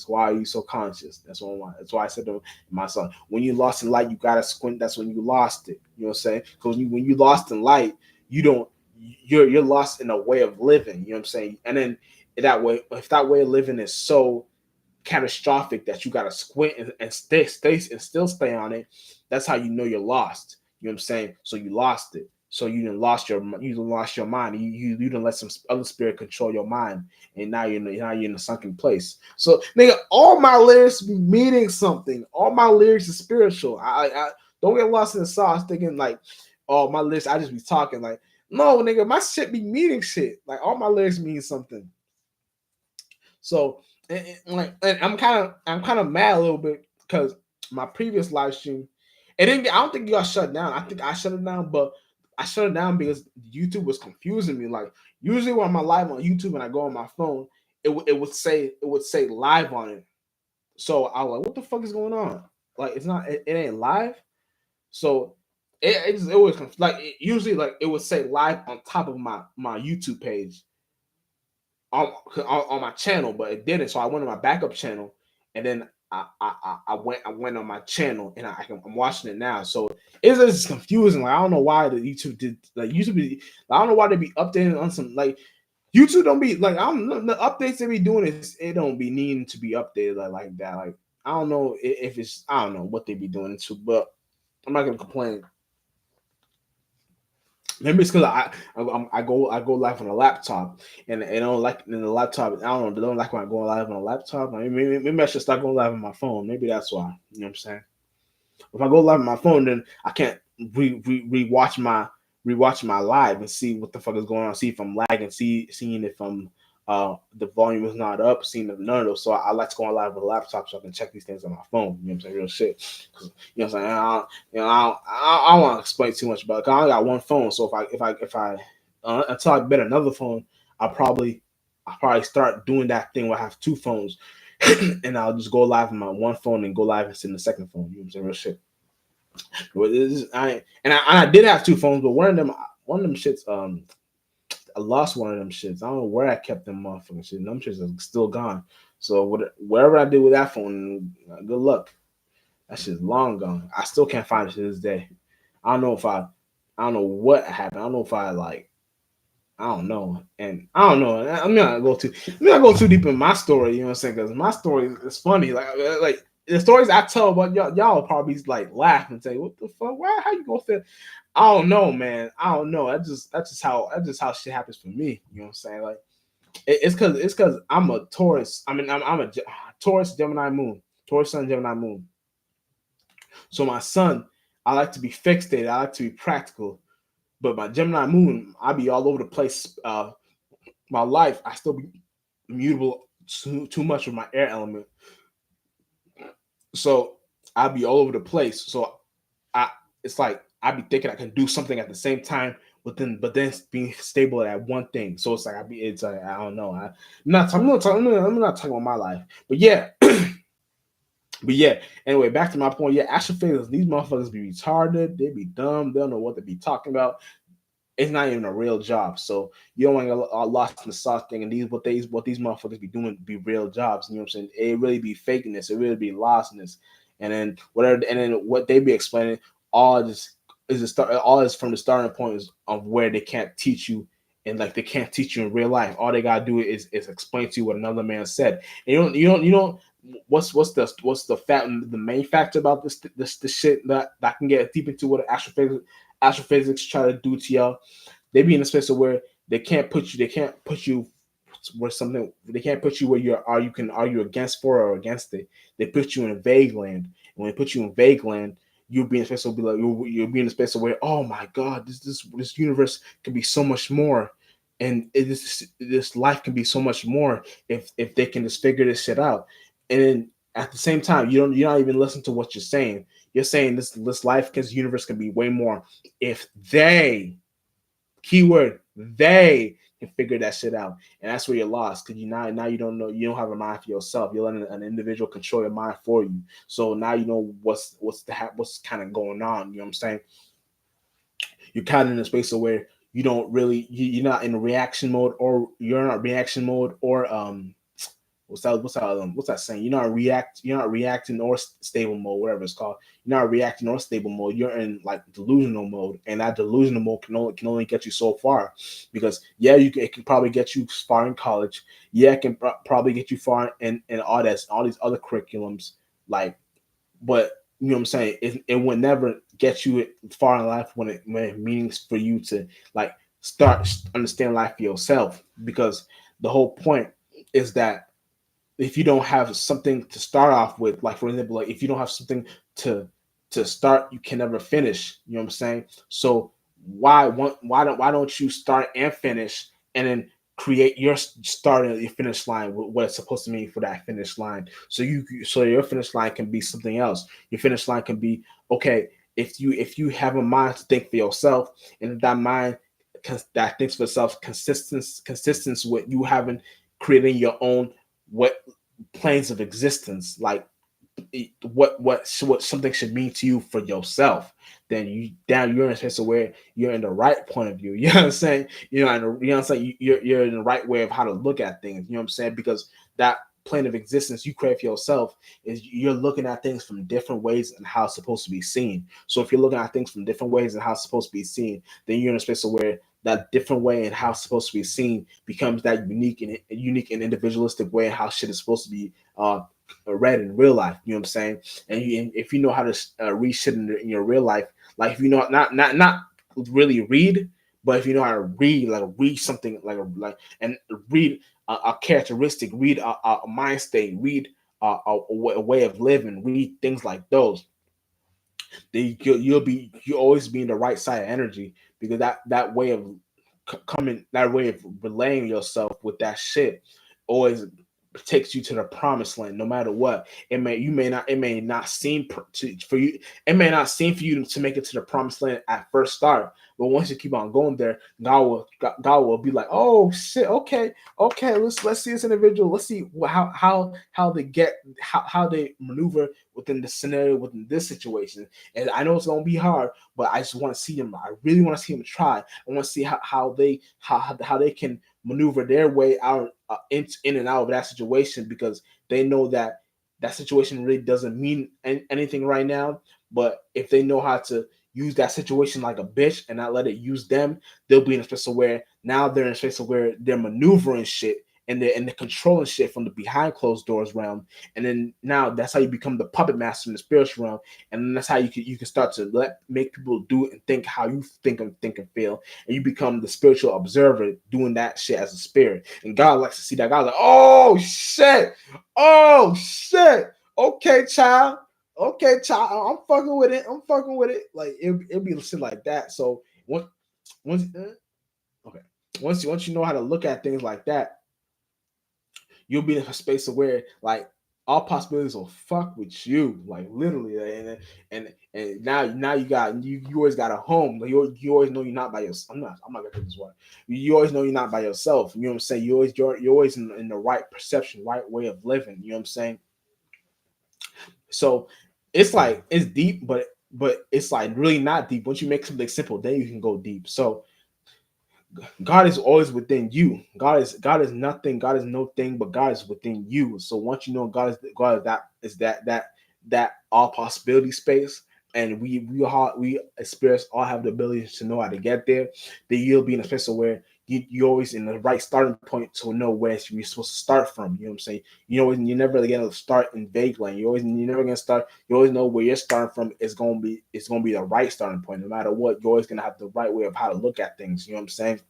Why are you so conscious? That's why I said to my son, when you lost in light, you gotta squint. That's when you lost it. You know what I'm saying? Because when you lost in light, you don't. You're lost in a way of living. You know what I'm saying? And then that way, if that way of living is so catastrophic that you gotta squint and stay and still stay on it, that's how you know you're lost. You know what I'm saying? So you lost it. So you done lost your mind. You done let some other spirit control your mind, and now you're in a sunken place. So nigga, all my lyrics be meaning something. All my lyrics is spiritual. I don't get lost in the sauce thinking like, oh, my lyrics, I just be talking like, no nigga, my shit be meaning shit. Like all my lyrics mean something. So and I'm kind of mad a little bit because my previous live stream, it didn't I don't think you got shut down. I think I shut it down, but I shut it down because YouTube was confusing me. Like usually when I'm live on YouTube and I go on my phone, it would say live on it. So I was like, what the fuck is going on? Like it's not it ain't live. So it was like usually like it would say live on top of my YouTube page on my channel, but it didn't. So I went on my backup channel, and then I went on my channel, and I'm watching it now. So it's just confusing. Like I don't know why the YouTube did like YouTube. I don't know why they be updating on some like YouTube don't be like I don't know the updates they be doing is it don't be needing to be updated like that. Like I don't know if it's I don't know what they be doing to, but I'm not gonna complain. Maybe it's because I go live on a laptop and I don't like in the laptop. I don't know. They don't like when I go live on a laptop. Maybe I should start going live on my phone. Maybe that's why. You know what I'm saying? If I go live on my phone, then I can't rewatch my live and see what the fuck is going on. See if I'm lagging. Seeing if the volume is not up. Seeing if none of those. So I like to go on live with a laptop so I can check these things on my phone. You know what I'm saying? Real shit. You know what I'm saying? I don't want to explain too much about it. 'Cause I only got one phone. So if I until I get another phone, I'll probably start doing that thing where I have two phones. And I'll just go live on my one phone and go live and sit in the second phone. You know what I'm saying? Real shit. Well, I did have two phones, but one of them shits I lost one of them shits. I don't know where I kept them motherfucking shit. Them shits are still gone. So wherever I did with that phone, good luck. That shit's long gone. I still can't find it to this day. I don't know if I don't know what happened. I don't know if I like I don't know. And I don't know. I'm not gonna go too deep in my story, you know what I'm saying? Because my story is funny. Like the stories I tell about y'all probably like laugh and say, "What the fuck? Why? How you gonna feel?" I don't know, man. I don't know. That's just how shit happens for me. You know what I'm saying? Like it's because I'm a Taurus. I mean, I'm a Taurus Gemini moon, Taurus Sun Gemini moon. So my sun, I like to be fixated. I like to be practical. But my Gemini moon, I be all over the place. My life, I still be mutable too much with my air element. So I be all over the place. So I it's like I be thinking I can do something at the same time, but then being stable at one thing. So it's like it's like I don't know. I'm not talking about my life, but yeah, but yeah. Anyway, back to my point. Yeah, astrophysics. These motherfuckers be retarded. They be dumb. They don't know what they be talking about. It's not even a real job. So you don't want to get lost in the sauce thing. And these motherfuckers be doing be real jobs. You know what I'm saying? It really be fakeness. It really be lostness. And then whatever. And then what they be explaining all just is the start. All is from the starting point of where they can't teach you. And like they can't teach you in real life. All they gotta do is explain to you what another man said. And you don't. What's the fact? The main factor about this shit that I can get deep into what astrophysics try to do to y'all. They be in a space where they can't put you where something they can't put you where you can argue against for or against it. They put you in vague land. And when they put you in vague land, you'll be in a space where be like you'll be in a space where, oh my god, this universe could be so much more. And this life can be so much more if they can just figure this shit out. And then at the same time, you're not even listening to what you're saying. You're saying this life, because universe can be way more if they, keyword they, can figure that shit out. And that's where you're lost, because now you don't know, you don't have a mind for yourself. You're letting an individual control your mind for you. So now you know what's kind of going on. You know what I'm saying? You're kind of in a space of where you don't really you're not in reaction mode, or you're not reaction mode, or what's that saying? You're not reacting or stable mode, whatever it's called. You're not reacting or stable mode. You're in like delusional mode, and that delusional mode can only get you so far. Because yeah, it can probably get you far in college. Yeah, it can probably get you far in all these other curriculums. Like, but you know what I'm saying? It would never get you far in life when it means for you to like start understand life for yourself. Because the whole point is that if you don't have something to start off with, like for example, like if you don't have something to start, you can never finish. You know what I'm saying? So why don't you start and finish, and then create your start and your finish line with what it's supposed to mean for that finish line. So your finish line can be something else. Your finish line can be, okay, if you have a mind to think for yourself, and that mind that thinks for itself consistent with you having creating your own what planes of existence, like what something should mean to you for yourself, then you're in a space where you're in the right point of view. You know what I'm saying? You know what I'm saying? You're in the right way of how to look at things. You know what I'm saying? Because that plane of existence you create for yourself is you're looking at things from different ways and how it's supposed to be seen. So if you're looking at things from different ways and how it's supposed to be seen, then you're in a space where that different way and how it's supposed to be seen becomes that unique and individualistic way and how shit is supposed to be read in real life. You know what I'm saying? And if you know how to read shit in your real life, like if you know not really read, but if you know how to read, like read something like and read a characteristic, read a mind state, read a way of living, read things like those, then you'll always be in the right side of energy, because that way of coming, that way of relaying yourself with that shit always takes you to the promised land. No matter what, it may not seem for you, it may not seem for you to make it to the promised land at first start, but once you keep on going there, God will be like, oh shit, okay, let's see this individual, let's see how they get how they maneuver within the scenario, within this situation. And I know it's gonna be hard, but I just want to see them. I really want to see them try. I want to see how they can maneuver their way out, in and out of that situation, because they know that situation really doesn't mean anything right now. But if they know how to use that situation like a bitch and not let it use them, they'll be in a space where now they're in a space where they're maneuvering shit and the controlling shit from the behind closed doors realm, and then now that's how you become the puppet master in the spiritual realm, and then that's how you can start to make people do and think how you think and feel, and you become the spiritual observer doing that shit as a spirit. And God likes to see that. God's like, oh shit, okay, child. Okay, child, I'm fucking with it. I'm fucking with it. Like it'll be shit like that. So once okay, once you know how to look at things like that, you'll be in a space of where like all possibilities will fuck with you, like literally, and now you always got a home. Like, you always know you're not by yourself. I'm not gonna take this one. You always know you're not by yourself. You know what I'm saying? You're always in the right perception, right way of living. You know what I'm saying? So it's like it's deep, but it's like really not deep. Once you make something simple, then you can go deep. So God is always within you. God is nothing. God is no thing, but God is within you. So once you know God is that all possibility space, and we experience all have the ability to know how to get there, then you'll be in a space where you're always in the right starting point to know where you're supposed to start from. You know what I'm saying? You're never really gonna start in vague land. You're never gonna start. You always know where you're starting from is gonna be. It's gonna be the right starting point, no matter what. You're always gonna have the right way of how to look at things. You know what I'm saying?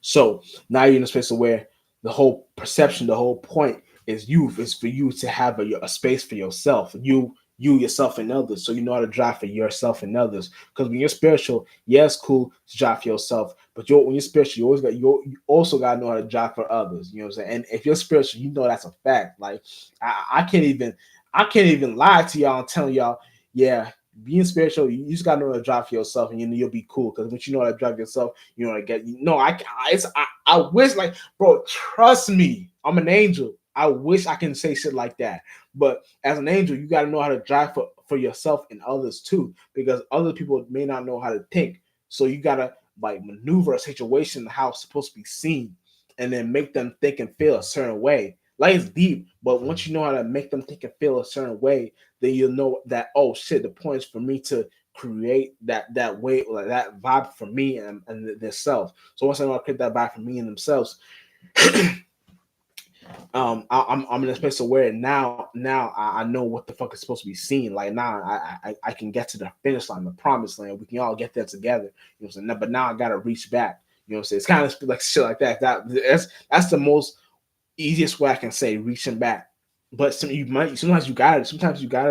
So now you're in a space where the whole perception, the whole point is for you to have a space for yourself, you yourself and others. So you know how to drive for yourself and others. Because when you're spiritual, yeah, it's cool to drive for yourself, but when you're spiritual, you also got to know how to drive for others. You know what I'm saying? And if you're spiritual, you know that's a fact. Like I can't even lie to y'all and telling y'all, yeah, being spiritual, you just gotta know how to drive for yourself, and you'll be cool. Because once you know how to drive yourself, you know how to get. I wish, like, bro, trust me, I'm an angel. I wish I can say shit like that, but as an angel, you gotta know how to drive for yourself and others too, because other people may not know how to think. So you gotta like maneuver a situation how it's supposed to be seen, and then make them think and feel a certain way. Like it's deep, but once you know how to make them think and feel a certain way, then you'll know that, oh shit, the point is for me to create that way, like that vibe for me and themselves. So once I know how to create that vibe for me and themselves, I'm in a space of where now I know what the fuck is supposed to be seen. Like now I can get to the finish line, the promised land. We can all get there together. You know what I'm saying? But now I gotta reach back. You know what I'm saying? It's kind of like shit like that. That's the most easiest way I can say, reaching back. But sometimes you gotta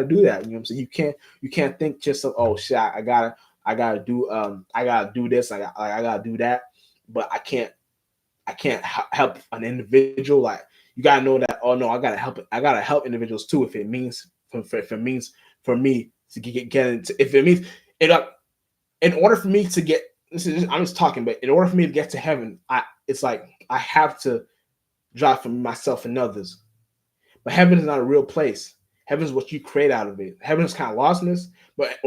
do that. You know what I'm saying? You can't think just of, oh shit, I gotta do this, I gotta do that, but I can't help an individual. Like you gotta know that, oh no, I gotta help individuals too, if it means if it means for me to get into, if it means it in order for me to get, I'm just talking, but in order for me to get to heaven, it's like I have to drive for myself and others. But heaven is not a real place. Heaven is what you create out of it. Heaven is kind of lostness, but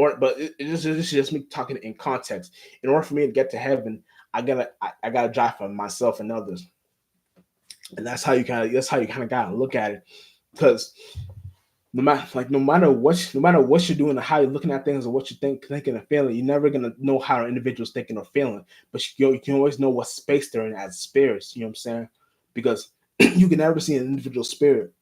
this is just me talking in context. In order for me to get to heaven, I gotta drive for myself and others, and that's how you kind of gotta look at it. Because no matter what you're doing or how you're looking at things or what you thinking and feeling, you're never gonna know how an individual's thinking or feeling. But you can always know what space they're in as spirits. You know what I'm saying? Because you can never see an individual spirit.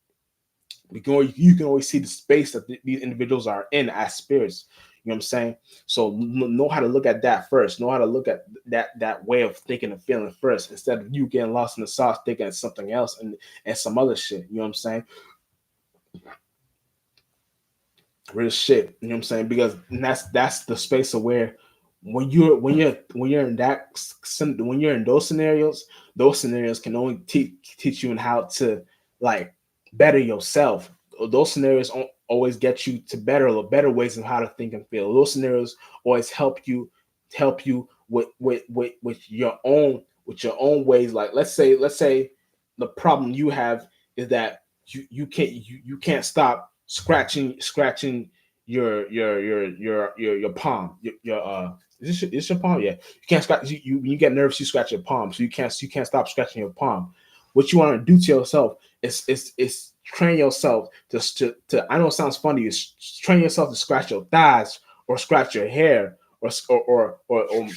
You can always see the space that these individuals are in as spirits. You know what I'm saying? So know how to look at that first. Know how to look at that way of thinking and feeling first, instead of you getting lost in the sauce thinking of something else and some other shit. You know what I'm saying? Real shit. You know what I'm saying? Because that's the space of where when you're in when you're in those scenarios can only teach you on how to like better yourself. Those scenarios always get you to better ways of how to think and feel. Those scenarios always help you with your own ways. Like let's say the problem you have is that you can't stop scratching your palm. Is this your palm? Yeah. You can't scratch. When you get nervous, you scratch your palm. So you can't stop scratching your palm. What you want to do to yourself is train yourself to I know it sounds funny. Is train yourself to scratch your thighs or scratch your hair or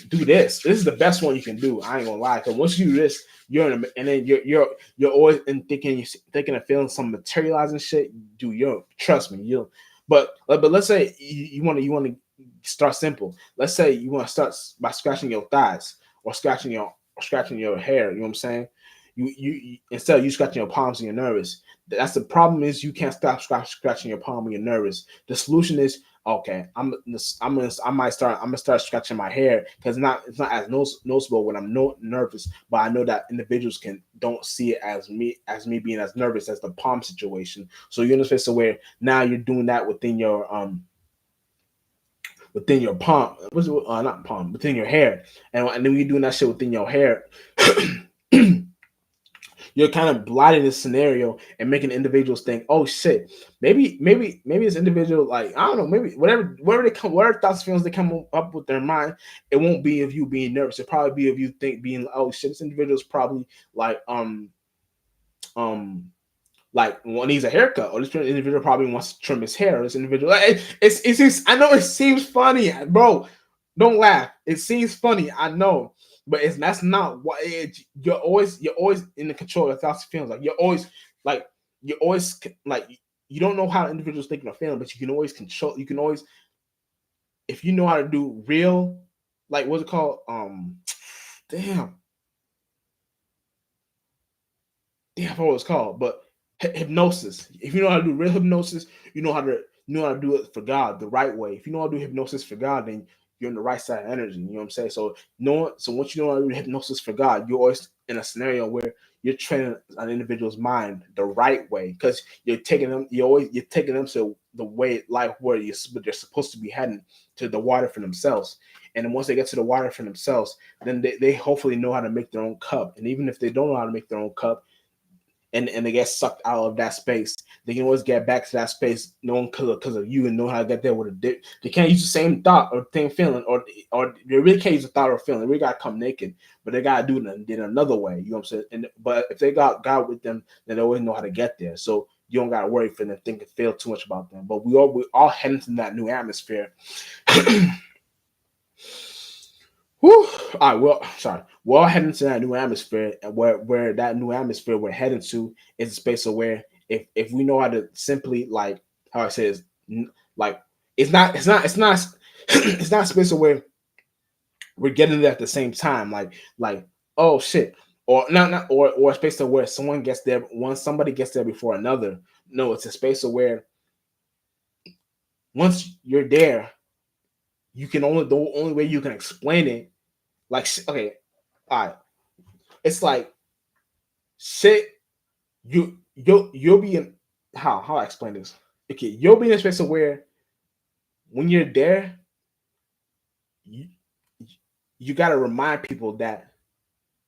do this. This is the best one you can do. I ain't gonna lie. Because once you do this, and then you're always in thinking of feeling some materializing shit. Do you trust me? You but let's say you want to start simple. Let's say you want to start by scratching your thighs or scratching your hair. You know what I'm saying? Instead of you scratching your palms and you're nervous. That's the problem is you can't stop scratching your palm when you're nervous. The solution is okay. I'm gonna start scratching my hair because it's not as noticeable when I'm nervous, but I know that individuals don't see it as me being as nervous as the palm situation. So you're in a space where now you're doing that within your palm, not palm, within your hair, and then you're doing that shit within your hair. You're kind of blotting this scenario and making individuals think, oh shit, maybe this individual, like, I don't know, maybe whatever thoughts, feelings they come up with their mind, it won't be of you being nervous. It'll probably be of you being, oh shit, this individual is probably um like one needs a haircut, or this individual probably wants to trim his hair. Or this individual, like, it seems, I know it seems funny, bro. Don't laugh. It seems funny, I know, but that's not what you're always in the control of thoughts and feelings. Like like you're always like you don't know how individuals thinking or feeling, but you can always control. You can always, if you know how to do real, like what's it called? Damn, damn, I forgot what it's called, but hypnosis. If you know how to do real hypnosis, you know how to do it for God the right way. If you know how to do hypnosis for God, then you're in the right side of energy. You know what I'm saying? So once you know how to do hypnosis for God, you're always in a scenario where you're training an individual's mind the right way because you're taking them to the way life where they're supposed to be heading to the water for themselves. And then once they get to the water for themselves, then they hopefully know how to make their own cup. And even if they don't know how to make their own cup, and they get sucked out of that space, they can always get back to that space knowing because of you and know how to get there with a dip. They can't use the same thought or same feeling, or they really can't use a thought or feeling. They really gotta come naked, but they gotta do it in another way. You know what I'm saying? But if they got God with them, then they always know how to get there. So you don't gotta worry for them, think and feel too much about them. But we all heading to that new atmosphere. Whew. All right, well, sorry. We're all heading to that new atmosphere, and where that new atmosphere we're heading to is a space of where if we know how to simply, like how I say is, like it's not it's not a space of where we're getting there at the same time, like oh shit, or not or a space of where somebody gets there before another. No, it's a space of where once you're there, the only way you can explain it, like, okay, all right, it's like shit. You'll be in, how I explain this. Okay, you'll be in a space of where when you're there, you, you got to remind people that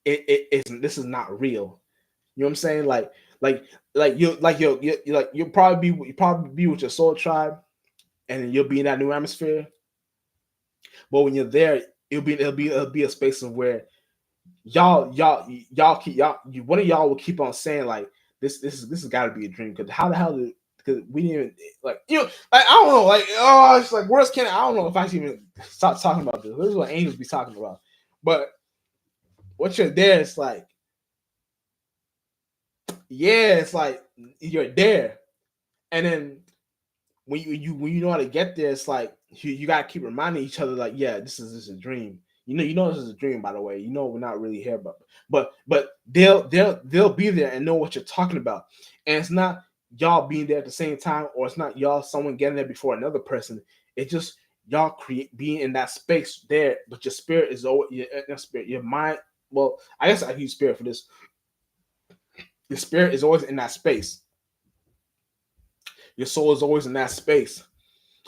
this is not real. You know what I'm saying? You'll probably be with your soul tribe, and you'll be in that new atmosphere. But when you're there, it'll be a space of where y'all keep one of y'all will keep on saying like this has got to be a dream, because how the hell did, because we didn't even, like, like, I don't know, like, oh, it's like, worst can I don't know if I should even start talking about this. This is what angels be talking about. But once you're there, it's like, yeah, it's like you're there, and then when you know how to get there, it's like you gotta keep reminding each other, like, yeah, this is a dream. You know this is a dream, by the way. We're not really here, but they'll be there and know what you're talking about. And it's not y'all being there at the same time, or it's not y'all someone getting there before another person. It's just y'all create being in that space there, but your spirit is always your spirit, your mind. Well, I guess I use spirit for this. Your spirit is always in that space. Your soul is always in that space,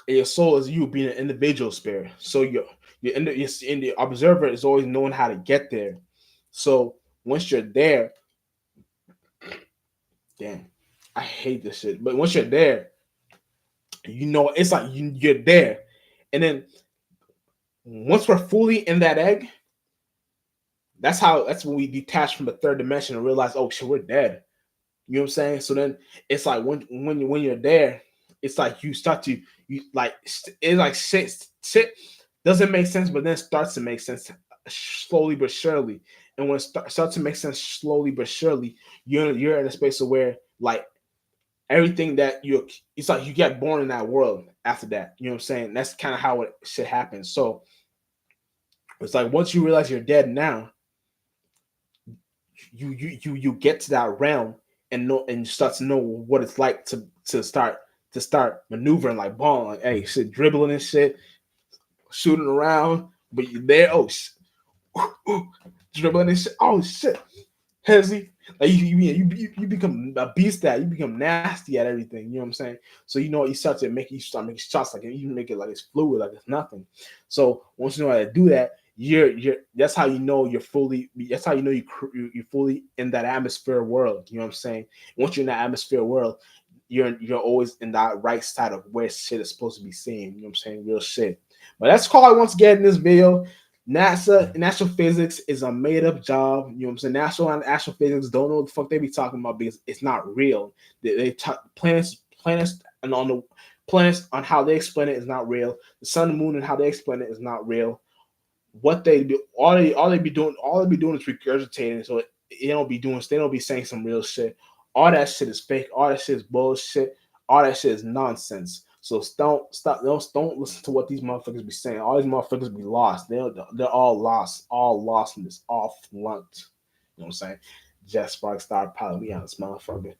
and your soul is you being an individual spirit. So the observer is always knowing how to get there. So once you're there, damn, I hate this shit. But once you're there, it's like you're there, and then once we're fully in that egg, that's when we detach from the third dimension and realize, oh shit, we're dead. You know what I'm saying? So then it's like when you're there, it's like you start to, it's like shit. Doesn't make sense, but then it starts to make sense slowly but surely. And when it starts to make sense slowly but surely, you're in a space of where like everything that you, it's like you get born in that world after that. You know what I'm saying? That's kind of how it shit happens. So it's like once you realize you're dead now, you get to that realm and know and start to know what it's like to start maneuvering like ball, like hey shit, dribbling and shit, shooting around, but you're there. Oh shit, dribbling and shit. Oh shit, hezzy. Like you become a beast at, you become nasty at everything. You know what I'm saying? So you know you start making shots like you make it like it's fluid, like it's nothing. So once you know how to do that, you're that's how you know you're fully. That's how you know you're fully in that atmosphere world. You know what I'm saying? Once you're in that atmosphere world, you're always in that right side of where shit is supposed to be seen. You know what I'm saying? Real shit. But that's all I want to get in this video. NASA and astrophysics is a made up job. You know what I'm saying? NASA and astrophysics don't know what the fuck they be talking about because it's not real. They talk planets and on the planets on how they explain it is not real. The sun and moon and how they explain it is not real. What they do, all they be doing is regurgitating. So they don't be doing, they don't be saying some real shit. All that shit is fake. All that shit is bullshit. All that shit is nonsense. So don't listen to what these motherfuckers be saying. All these motherfuckers be lost. They're all lost in this, all flunked. You know what I'm saying? Jet Spark Star Pilot, we on this motherfucker.